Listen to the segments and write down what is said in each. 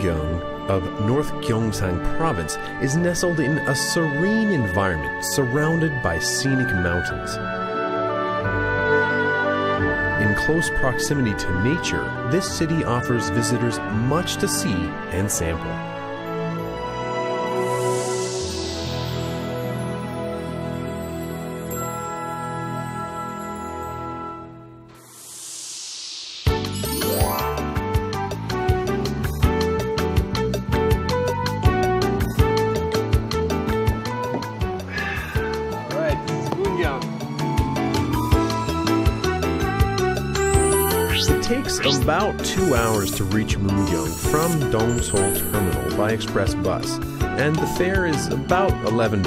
Mungyeong of North Gyeongsang province is nestled in a serene environment surrounded by scenic mountains. In close proximity to nature, this city offers visitors much to see and sample. It takes about 2 hours to reach Mungyeong from Dongseol Terminal by express bus, and the fare is about $11.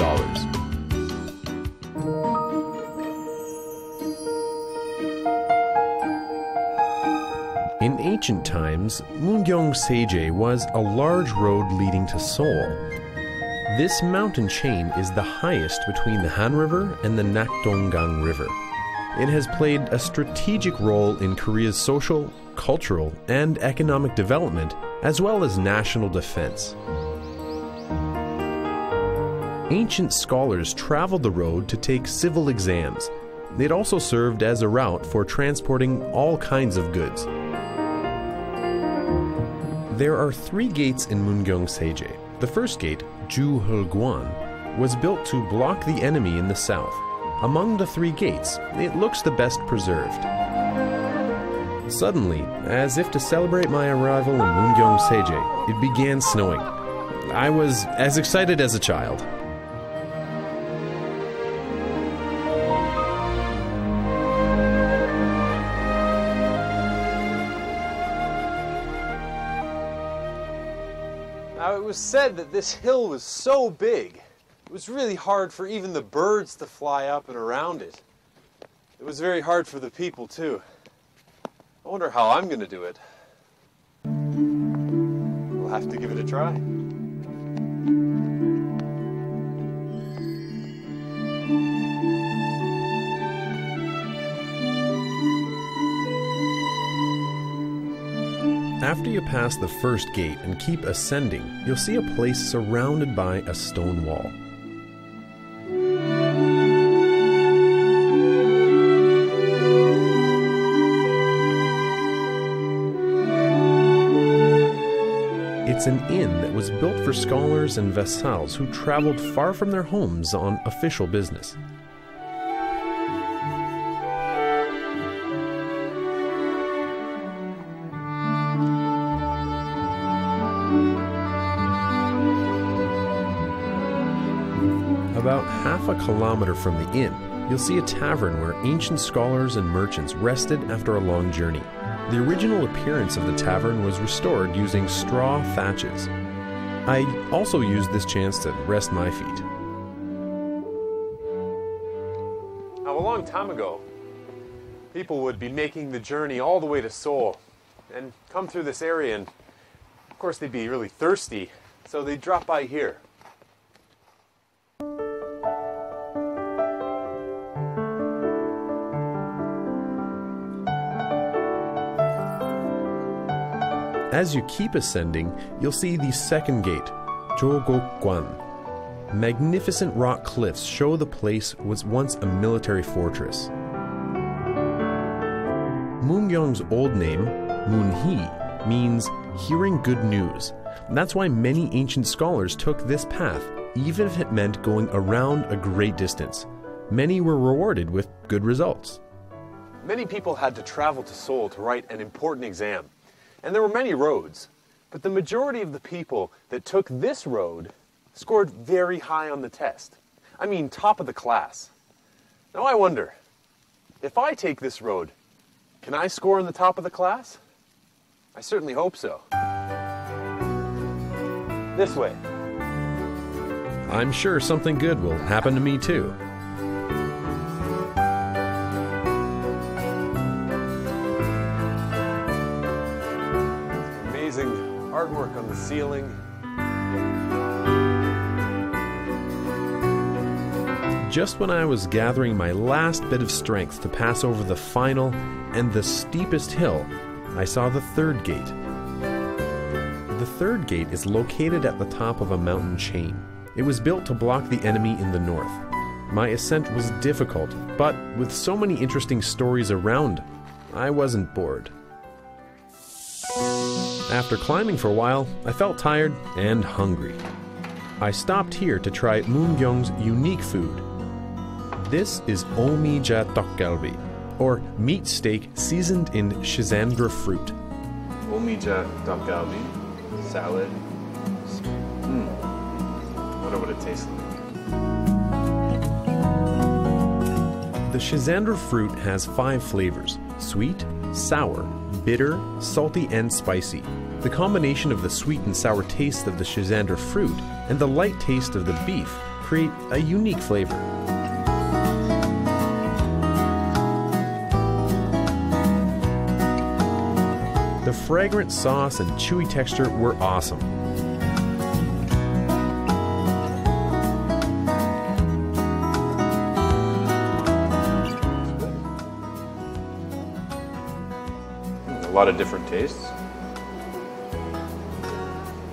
In ancient times, Mungyeong was a large road leading to Seoul. This mountain chain is the highest between the Han River and the Nakdonggang River. It has played a strategic role in Korea's social, cultural, and economic development, as well as national defense. Ancient scholars traveled the road to take civil exams. It also served as a route for transporting all kinds of goods. There are 3 gates in Mungyeong. The first gate, Juheulgwan, was built to block the enemy in the south. Among the 3 gates, it looks the best preserved. Suddenly, as if to celebrate my arrival in Mungyeong, it began snowing. I was as excited as a child. Now, it was said that this hill was so big, it was really hard for even the birds to fly up and around it. It was very hard for the people, too. I wonder how I'm going to do it. We'll have to give it a try. After you pass the first gate and keep ascending, you'll see a place surrounded by a stone wall. It's an inn that was built for scholars and vassals who traveled far from their homes on official business. About half a kilometer from the inn, you'll see a tavern where ancient scholars and merchants rested after a long journey. The original appearance of the tavern was restored using straw thatches. I also used this chance to rest my feet. Now, a long time ago, people would be making the journey all the way to Seoul and come through this area, and of course they'd be really thirsty, so they'd drop by here. As you keep ascending, you'll see the second gate, Jogokgwan. Magnificent rock cliffs show the place was once a military fortress. Mungyeong's old name, Munhee, means hearing good news. That's why many ancient scholars took this path, even if it meant going around a great distance. Many were rewarded with good results. Many people had to travel to Seoul to write an important exam. And there were many roads, but the majority of the people that took this road scored very high on the test. I mean, top of the class. Now I wonder, if I take this road, can I score in the top of the class? I certainly hope so. This way. I'm sure something good will happen to me too. Artwork on the ceiling. Just when I was gathering my last bit of strength to pass over the final and the steepest hill, I saw the third gate. The The third gate is located at the top of a mountain chain. It was built to block the enemy in the north. My ascent was difficult, but with so many interesting stories around, I wasn't bored. After climbing for a while, I felt tired and hungry. I stopped here to try Mungyeong's unique food. This is omija tteokgalbi, or meat steak seasoned in schisandra fruit. Omija tteokgalbi, salad. Wonder what it tastes like. The schisandra fruit has 5 flavors: sweet, sour, bitter, salty, and spicy. The combination of the sweet and sour taste of the schisandra fruit and the light taste of the beef create a unique flavor. The fragrant sauce and chewy texture were awesome. A lot of different tastes.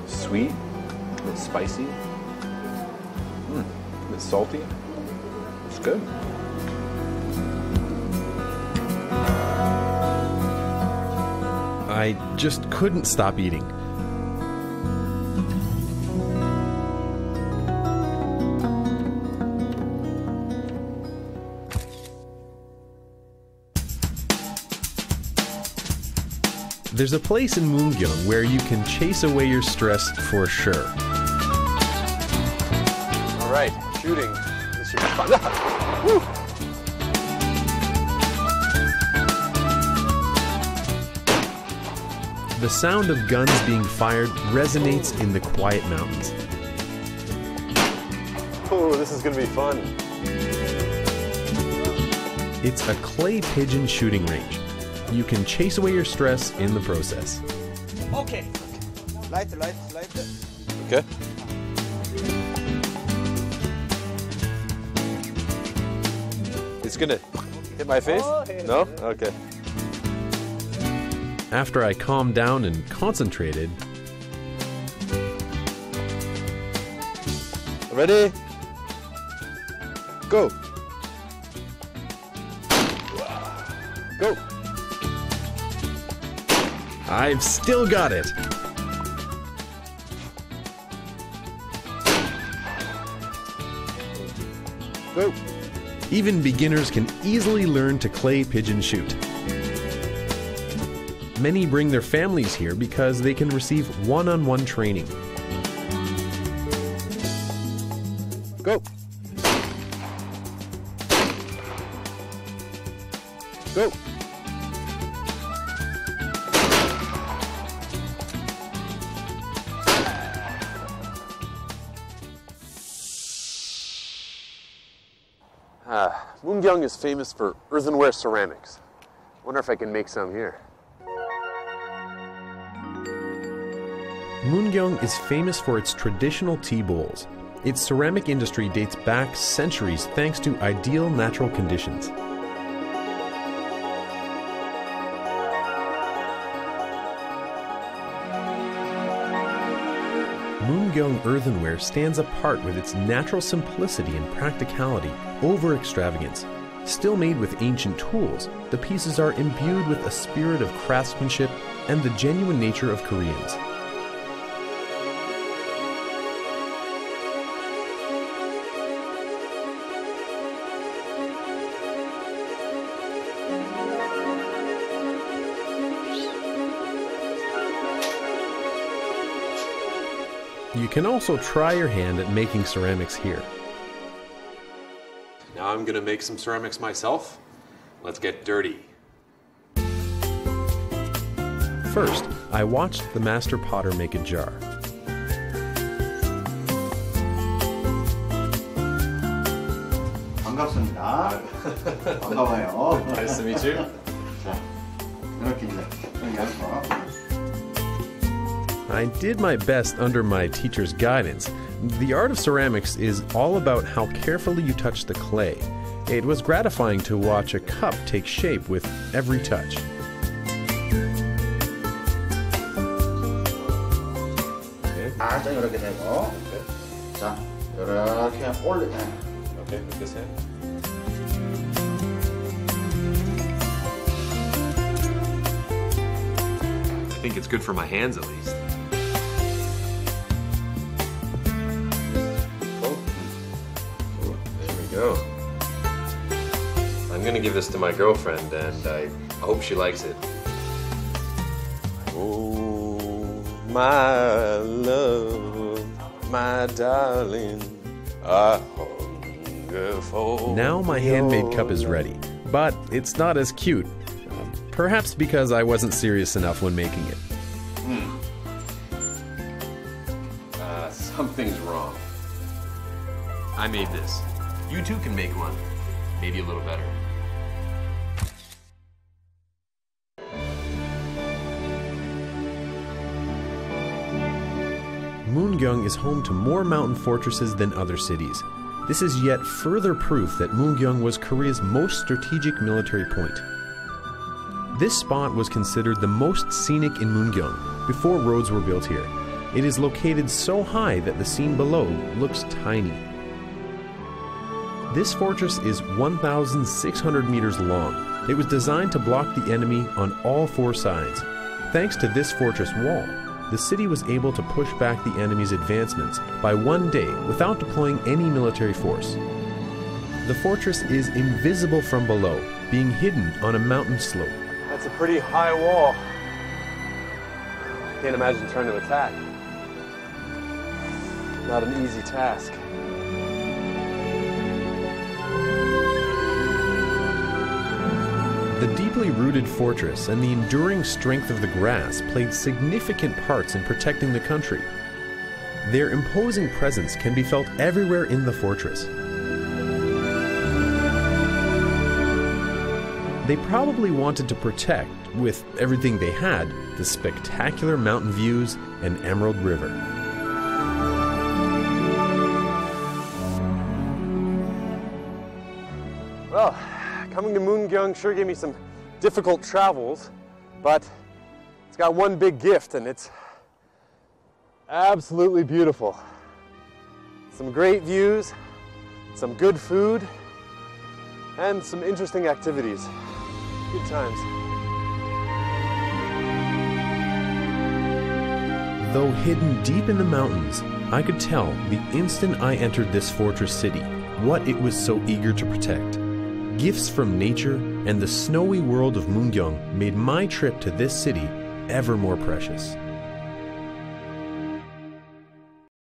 Sweet, a bit spicy, a bit salty. It's good. I just couldn't stop eating. There's a place in Mungyeong where you can chase away your stress for sure. All right, shooting. This should be fun. Woo! The sound of guns being fired resonates in the quiet mountains. Oh, this is gonna be fun. It's a clay pigeon shooting range. You can chase away your stress in the process. Okay. Light. Okay. It's gonna hit my face? No? Okay. After I calmed down and concentrated, Ready? Go. Go. I've still got it. Go. Even beginners can easily learn to clay pigeon shoot. Many bring their families here because they can receive one-on-one training. Go. Go. Mungyeong is famous for earthenware ceramics. Wonder if I can make some here. Mungyeong is famous for its traditional tea bowls. Its ceramic industry dates back centuries thanks to ideal natural conditions. Mungyeong earthenware stands apart with its natural simplicity and practicality over extravagance. Still made with ancient tools, the pieces are imbued with a spirit of craftsmanship and the genuine nature of Koreans. You can also try your hand at making ceramics here. Now I'm gonna make some ceramics myself. Let's get dirty. First, I watched the master potter make a jar. 반갑습니다. 반가워요. Nice to meet you. 자, 이렇게 이제 열어서. I did my best under my teacher's guidance. The art of ceramics is all about how carefully you touch the clay. It was gratifying to watch a cup take shape with every touch. 살짝 이렇게 되고. 자, 이렇게 올리. Okay, with this hand. I think it's good for my hands at least. Oh, there we go. I'm gonna give this to my girlfriend, and I hope she likes it. Oh, my love, my darling, I hunger for Now my handmade cup is ready, but it's not as cute. Perhaps because I wasn't serious enough when making it. Something's wrong. I made this. You too can make one. Maybe a little better. Mungyeong is home to more mountain fortresses than other cities. This is yet further proof that Mungyeong was Korea's most strategic military point. This spot was considered the most scenic in Mungyeong before roads were built here. It is located so high that the scene below looks tiny. This fortress is 1,600 meters long. It was designed to block the enemy on all four sides. Thanks to this fortress wall, the city was able to push back the enemy's advancements by one day without deploying any military force. The fortress is invisible from below, being hidden on a mountain slope. That's a pretty high wall. Can't imagine trying to attack. Not an easy task. The deeply rooted fortress and the enduring strength of the grass played significant parts in protecting the country. Their imposing presence can be felt everywhere in the fortress. They probably wanted to protect, with everything they had, the spectacular mountain views and Emerald River. Well, coming to Mungyeong sure gave me some difficult travels, but it's got one big gift, and it's absolutely beautiful. Some great views, some good food, and some interesting activities. Good times. Though hidden deep in the mountains, I could tell the instant I entered this fortress city what it was so eager to protect. Gifts from nature and the snowy world of Mungyeong made my trip to this city ever more precious.